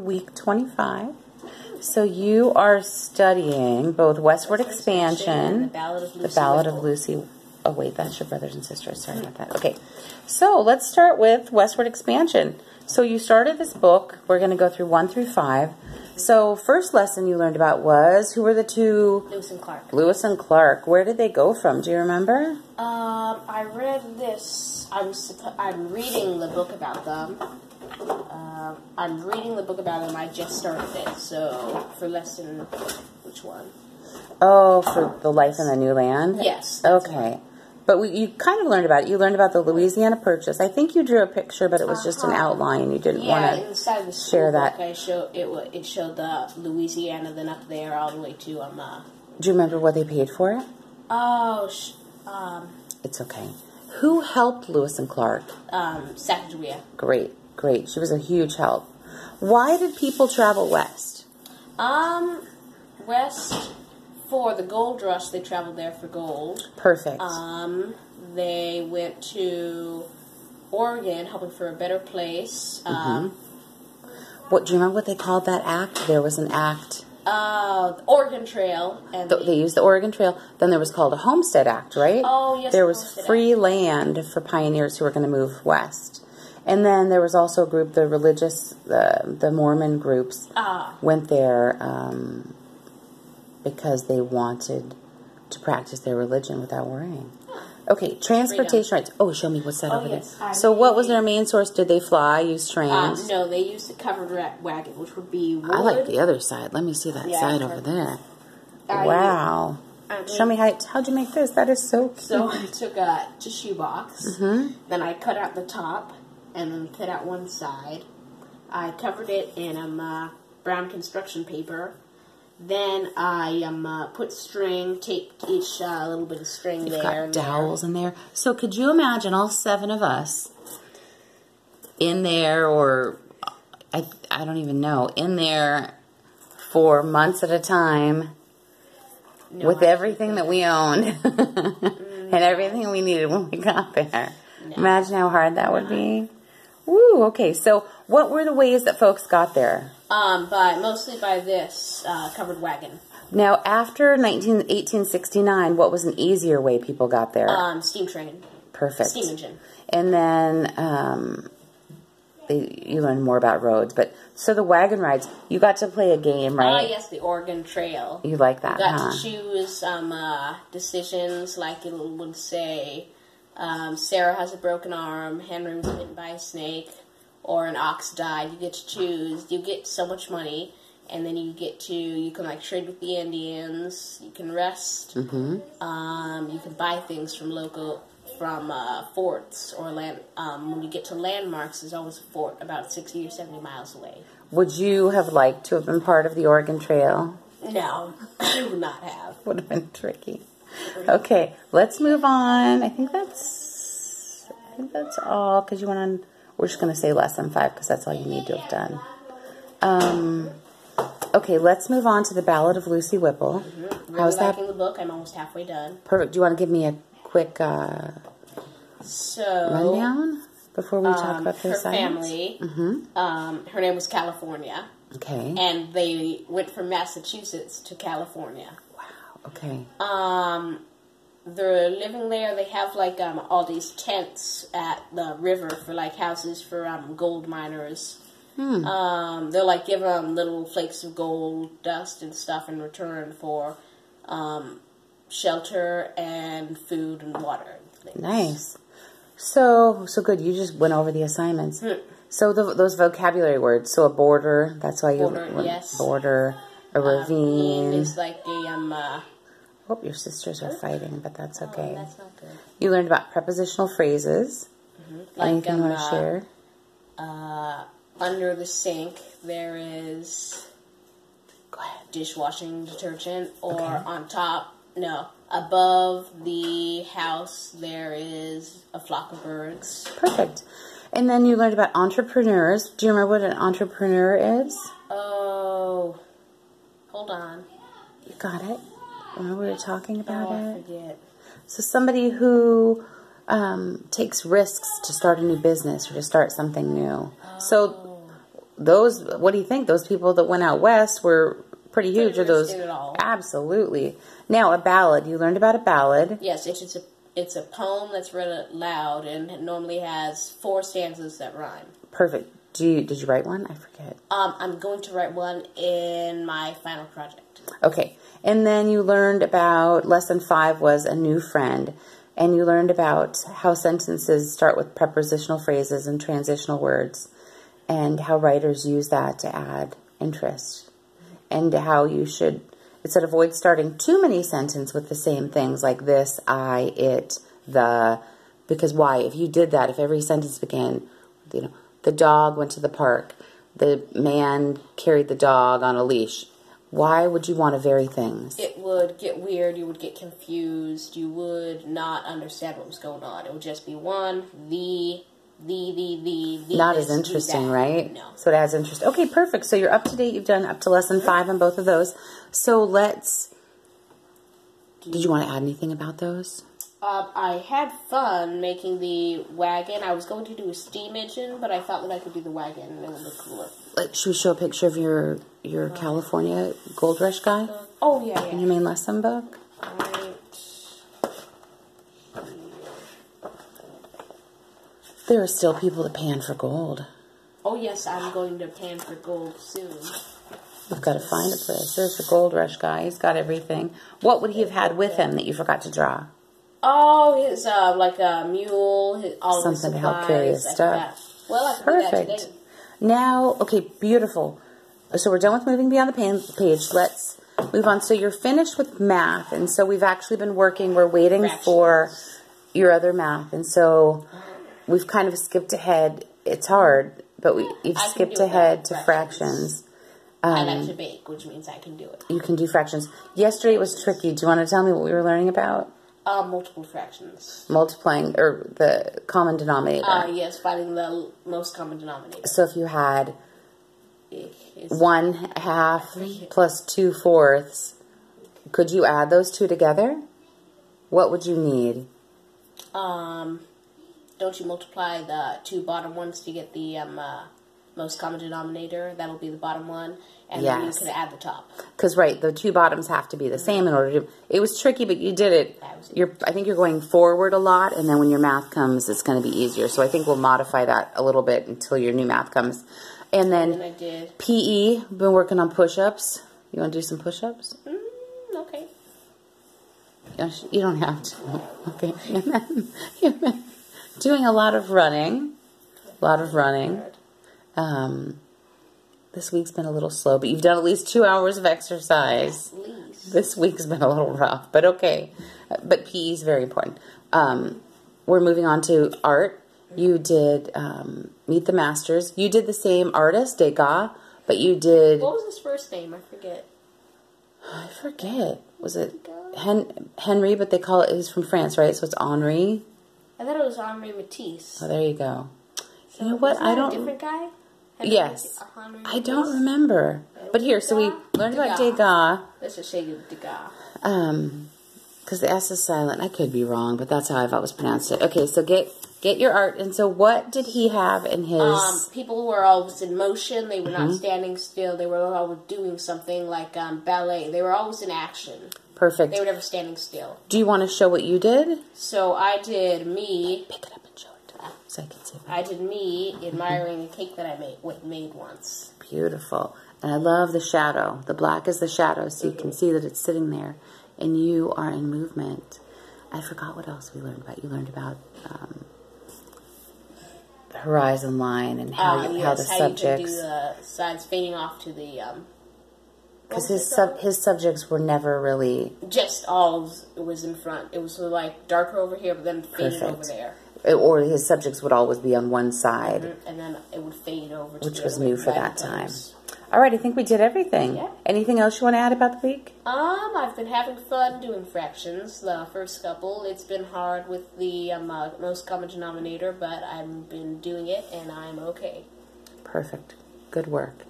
week 25. So you are studying both Westward Expansion and the Ballad of Lucy. Oh, wait, that's your brothers and sisters. Sorry about that. Okay, so let's start with Westward Expansion. So you started this book. We're going to go through 1 through 5. So first lesson you learned about was, who were the two? Lewis and Clark. Lewis and Clark. Where did they go from? Do you remember? I read this. I'm reading the book about them. I just started it. So for lesson, which one? Oh, for the life in the new land? Yes. Okay. But you kind of learned about it. You learned about the Louisiana Purchase. I think you drew a picture, but it was just an outline. You didn't want to inside the share that. Book, it showed the Louisiana, then up there all the way to Do you remember what they paid for it? Oh, it's okay. Who helped Lewis and Clark? Sacagawea. Great, great. She was a huge help. Why did people travel west? West. For the gold rush, they traveled there for gold. Perfect. They went to Oregon, hoping for a better place. What do you remember what they called that act? There was an act. The Oregon Trail. And they used the Oregon Trail. Then there was called a Homestead Act, right? Oh, yes. There was free land for pioneers who were going to move west. And then there was also a group, the religious, the Mormon groups went there because they wanted to practice their religion without worrying. Okay, transportation rights. Oh, show me what's that over there. So what was their main source? Did they fly, use trains? No, they used a covered wagon, which would be wood. I like the other side. Let me see that side over there. Wow. Show me how'd you make this? That is so cute. So I took a tissue box, then I cut out the top, and then cut out one side. I covered it in brown construction paper. Then I put string, taped each little bit of string there. You've got dowels in there. So could you imagine all 7 of us in there, or I don't even know, in there for months at a time with everything that we owned and everything we needed when we got there? No. Imagine how hard that would be. Woo, okay, so what were the ways that folks got there? Mostly by this covered wagon. Now, after 1869, what was an easier way people got there? Steam train. Perfect. Steam engine. And then you learned more about roads. But so the wagon rides, you got to play a game, right? Yes, the Oregon Trail. You like that, You got to choose decisions, like it would say, Sarah has a broken arm, Henry was bitten by a snake, or an ox died. You get to choose. You get so much money, and then you can like trade with the Indians. You can rest. You can buy things from forts or land. When you get to landmarks, there's always a fort about 60 or 70 miles away. Would you have liked to have been part of the Oregon Trail? No, I would not have. Would have been tricky. Okay, let's move on. I think that's all, because you went on. We're just going to say lesson 5 because that's all you need to have done. Okay, let's move on to the Ballad of Lucy Whipple. Really How's that? Liking the book. I'm almost halfway done. Perfect. Do you want to give me a quick rundown before we talk about the assignments? Her family, her name was California. Okay. And they went from Massachusetts to California. Wow. Okay. They're living there. They have like all these tents at the river for like houses for gold miners. They'll like give them little flakes of gold dust and stuff in return for shelter and food and water. And things. Nice. So good. You just went over the assignments. So those vocabulary words. So a border. That's why you border. A ravine. Is like a hope your sisters are fighting, but that's okay. That's not good. You learned about prepositional phrases. Like, anything you want to share? Under the sink, there is dishwashing detergent, or on top, above the house, there is a flock of birds. Perfect. And then you learned about entrepreneurs. Do you remember what an entrepreneur is? Oh, hold on. You got it? Remember we were talking about it? I forget. So somebody who takes risks to start a new business or to start something new. So those, what do you think? Those people that went out west were pretty huge. Are those? It all. Absolutely. Now, a ballad. You learned about a ballad. Yes, it's a poem that's read aloud, and it normally has 4 stanzas that rhyme. Perfect. Did you write one? I forget. I'm going to write one in my final project. Okay. And then you learned about, lesson 5 was a new friend. And you learned about how sentences start with prepositional phrases and transitional words, and how writers use that to add interest, and how you should, avoid starting too many sentences with the same things like this, I, it, the, because why? If you did that, if every sentence began, the dog went to the park, the man carried the dog on a leash, why would you want to vary things? It would get weird. You would get confused. You would not understand what was going on. It would just be one, the. Not as interesting, right? No. So it adds interest. Okay, perfect. So you're up to date. You've done up to lesson 5 on both of those. So did you want to add anything about those? I had fun making the wagon. I was going to do a steam engine, but I thought that I could do the wagon and it would look cooler. Should we show a picture of your California Gold Rush guy? Oh, yeah. In your main lesson book? Right. There are still people that pan for gold. Oh, yes, I'm going to pan for gold soon. We've got to find a place. There's the Gold Rush guy. He's got everything. What would he have had with him that you forgot to draw? Oh, his, like a mule, all something his to help carry his stuff. Well, I can do that today. Now, okay, beautiful. So we're done with moving beyond the page. Let's move on. So you're finished with math, and so we've actually been working. We're waiting for your other math, and so we've kind of skipped ahead. It's hard, but you've skipped ahead to fractions. I like to bake, which means I can do it. You can do fractions. Yesterday it was tricky. Do you want to tell me what we were learning about? Multiple fractions. Multiplying, or the common denominator. Yes, finding the most common denominator. So if you had 1/2 plus 2/4, could you add those two together? What would you need? Don't you multiply the 2 bottom ones to get the most common denominator? That'll be the bottom one. And then you can add the top. Because, right, the 2 bottoms have to be the same in order to... It was tricky, but you did it. I think you're going forward a lot, and then when your math comes, it's going to be easier. So I think we'll modify that a little bit until your new math comes. And then I did. PE, been working on push-ups. You want to do some push-ups? Okay. You don't have to. Okay. And then doing a lot of running. This week's been a little slow, but you've done at least 2 hours of exercise. At least. This week's been a little rough, but okay. But PE is very important. We're moving on to art. You did Meet the Masters. You did the same artist, Degas, but you did... What was his first name? I forget. Was it Henry, but they call it... He's from France, right? So it's Henri. I thought it was Henri Matisse. Oh, there you go. So you know what? I don't... a different guy? Yes. I don't remember. But here, so we learned about Degas. Let's just say Degas. Because the S is silent. I could be wrong, but that's how I've always pronounced it. Okay, so get your art. And so what did he have in his... people were always in motion. They were not standing still. They were always doing something like ballet. They were always in action. Perfect. They were never standing still. Do you want to show what you did? So I did me... Pick it up and show it to me so I can see it. I did me admiring a cake that I made once. Beautiful. And I love the shadow. The black is the shadow, so you can see that it's sitting there. And you are in movement. I forgot what else we learned about. You learned about the horizon line and how the subjects... How you can do the sides fading off to the... Because his subjects were never really... Just all was in front. It was like darker over here, but then faded over there. Or his subjects would always be on one side. And then it would fade over to which was new for that time. All right, I think we did everything. Yeah. Anything else you want to add about the week? I've been having fun doing fractions. The first couple, it's been hard with the most common denominator, but I've been doing it, and I'm okay. Perfect. Good work.